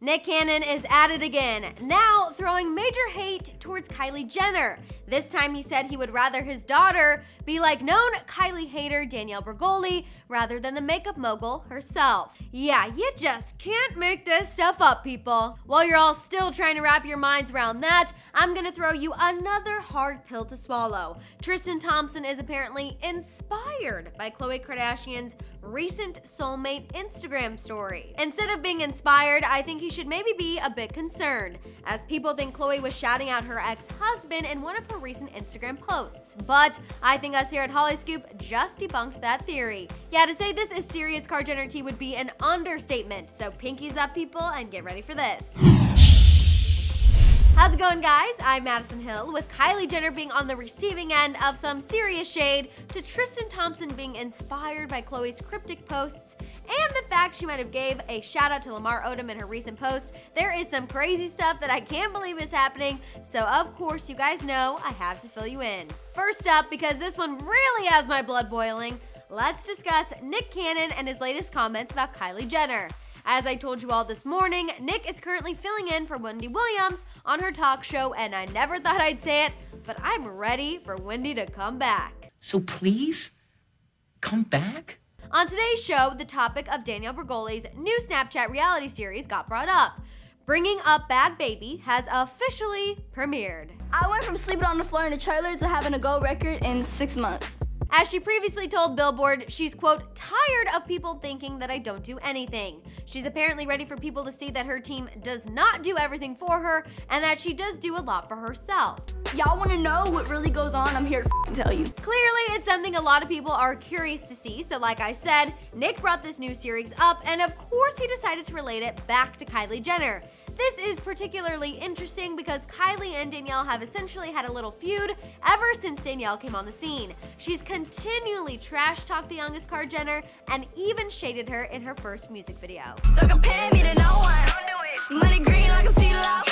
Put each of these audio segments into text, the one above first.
Nick Cannon is at it again, now throwing major hate towards Kylie Jenner. This time he said he would rather his daughter be like known Kylie hater Danielle Bregoli rather than the makeup mogul herself. Yeah, you just can't make this stuff up, people. While you're all still trying to wrap your minds around that, I'm gonna throw you another hard pill to swallow. Tristan Thompson is apparently inspired by Khloe Kardashian's recent soulmate Instagram story. Instead of being inspired, I think he should maybe be a bit concerned, as people think Khloe was shouting out her ex-husband in one of her recent Instagram posts. But I think us here at Hollyscoop just debunked that theory. Yeah, to say this is serious Kar Jenner tea would be an understatement, so pinkies up, people, and get ready for this. How's it going, guys? I'm Madison Hill, with Kylie Jenner being on the receiving end of some serious shade to Tristan Thompson being inspired by Khloe's cryptic posts and the fact she might have gave a shout out to Lamar Odom in her recent post. There is some crazy stuff that I can't believe is happening, so of course you guys know I have to fill you in. First up, because this one really has my blood boiling, let's discuss Nick Cannon and his latest comments about Kylie Jenner. As I told you all this morning, Nick is currently filling in for Wendy Williams on her talk show, and I never thought I'd say it, but I'm ready for Wendy to come back. So please, come back? On today's show, the topic of Danielle Bregoli's new Snapchat reality series got brought up. Bringing Up Bad Baby has officially premiered. I went from sleeping on the floor in a trailer to having a gold record in 6 months. As she previously told Billboard, she's, quote, tired of people thinking that I don't do anything. She's apparently ready for people to see that her team does not do everything for her and that she does do a lot for herself. Y'all want to know what really goes on? I'm here to tell you. Clearly, it's something a lot of people are curious to see, so like I said, Nick brought this new series up, and of course he decided to relate it back to Kylie Jenner. This is particularly interesting because Kylie and Danielle have essentially had a little feud ever since Danielle came on the scene. She's continually trash-talked the youngest Kar Jenner and even shaded her in her first music video. Don't compare me to no one. Money green like a CeeLo.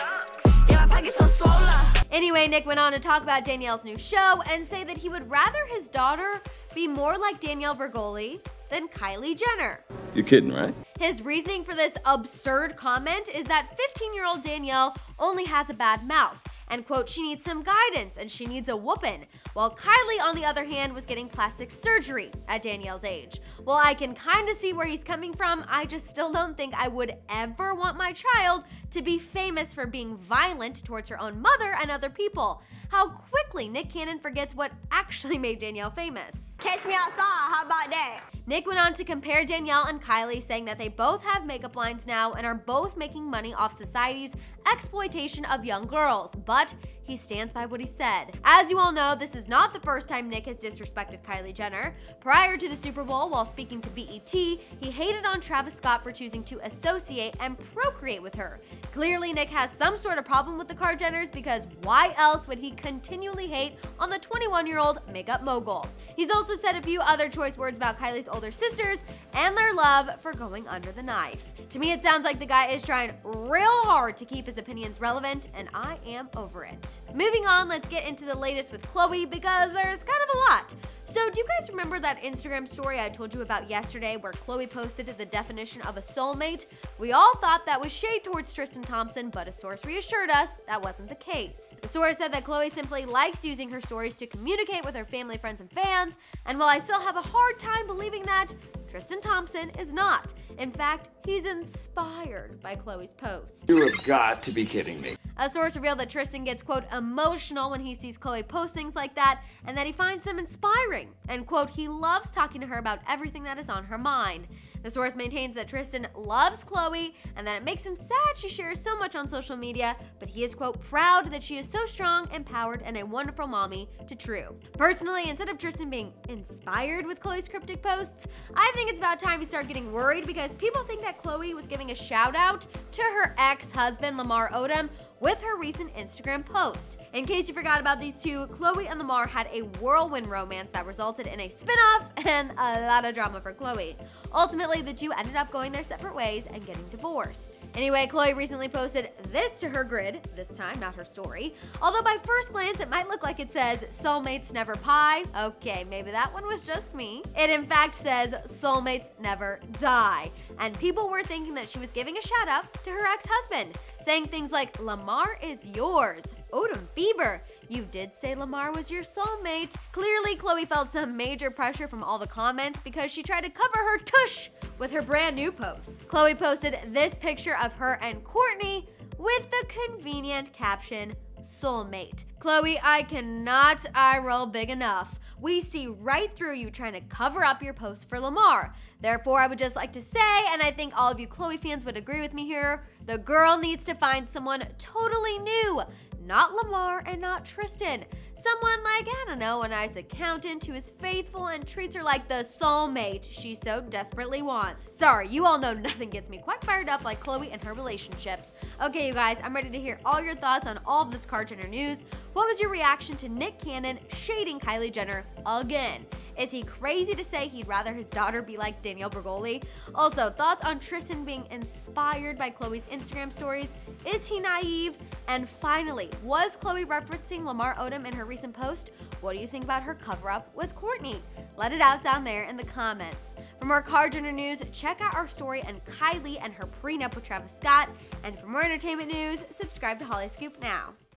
Yeah, my pocket's so swollen. Anyway, Nick went on to talk about Danielle's new show and say that he would rather his daughter be more like Danielle Bregoli than Kylie Jenner. You're kidding, right? His reasoning for this absurd comment is that 15-year-old Danielle only has a bad mouth, and, quote, she needs some guidance and she needs a whoopin', while Kylie, on the other hand, was getting plastic surgery at Danielle's age. Well, I can kind of see where he's coming from. I just still don't think I would ever want my child to be famous for being violent towards her own mother and other people. How quickly Nick Cannon forgets what actually made Danielle famous. Catch me outside, how about that? Nick went on to compare Danielle and Kylie, saying that they both have makeup lines now and are both making money off society's exploitation of young girls, but he stands by what he said. As you all know, this is not the first time Nick has disrespected Kylie Jenner. Prior to the Super Bowl, while speaking to BET, he hated on Travis Scott for choosing to associate and procreate with her. Clearly, Nick has some sort of problem with the Kar Jenners, because why else would he continually hate on the 21-year-old makeup mogul? He's also said a few other choice words about Kylie's older sisters and their love for going under the knife. To me, it sounds like the guy is trying real hard to keep his opinions relevant, and I am over it. Moving on, let's get into the latest with Khloe, because there's kind of a lot. So do you guys remember that Instagram story I told you about yesterday where Khloe posted the definition of a soulmate? We all thought that was shade towards Tristan Thompson, but a source reassured us that wasn't the case. The source said that Khloe simply likes using her stories to communicate with her family, friends, and fans, and while I still have a hard time believing that, Tristan Thompson is not. In fact, he's inspired by Khloe's post. You have got to be kidding me. A source revealed that Tristan gets, quote, emotional when he sees Khloe post things like that, and that he finds them inspiring, and, quote, he loves talking to her about everything that is on her mind. The source maintains that Tristan loves Khloe and that it makes him sad she shares so much on social media, but he is, quote, proud that she is so strong, empowered, and a wonderful mommy to True. Personally, instead of Tristan being inspired with Khloe's cryptic posts, I think it's about time we start getting worried, because people think that Khloe was giving a shout out to her ex-husband Lamar Odom with her recent Instagram post. In case you forgot about these two, Khloe and Lamar had a whirlwind romance that resulted in a spin-off and a lot of drama for Khloe. Ultimately, the two ended up going their separate ways and getting divorced. Anyway, Khloe recently posted this to her grid, this time, not her story. Although by first glance, it might look like it says, soulmates never pie. Okay, maybe that one was just me. It in fact says, soulmates never die. And people were thinking that she was giving a shout out to her ex-husband, saying things like, Lamar is yours. Odom Bieber, you did say Lamar was your soulmate. Clearly, Khloe felt some major pressure from all the comments because she tried to cover her tush with her brand new post. Khloe posted this picture of her and Kourtney with the convenient caption, soulmate. Khloe, I cannot eye roll big enough. We see right through you trying to cover up your post for Lamar. Therefore, I would just like to say, and I think all of you Khloe fans would agree with me here, the girl needs to find someone totally new. Not Lamar and not Tristan. Someone like, I don't know, a nice accountant who is faithful and treats her like the soulmate she so desperately wants. Sorry, you all know nothing gets me quite fired up like Khloe and her relationships. Okay, you guys, I'm ready to hear all your thoughts on all of this Kar Jenner news. What was your reaction to Nick Cannon shading Kylie Jenner again? Is he crazy to say he'd rather his daughter be like Danielle Bregoli? Also, thoughts on Tristan being inspired by Khloe's Instagram stories? Is he naive? And finally, was Khloe referencing Lamar Odom in her recent post? What do you think about her cover-up with Kourtney? Let it out down there in the comments. For more Kar Jenner news, check out our story on Kylie and her prenup with Travis Scott. And for more entertainment news, subscribe to Hollyscoop now.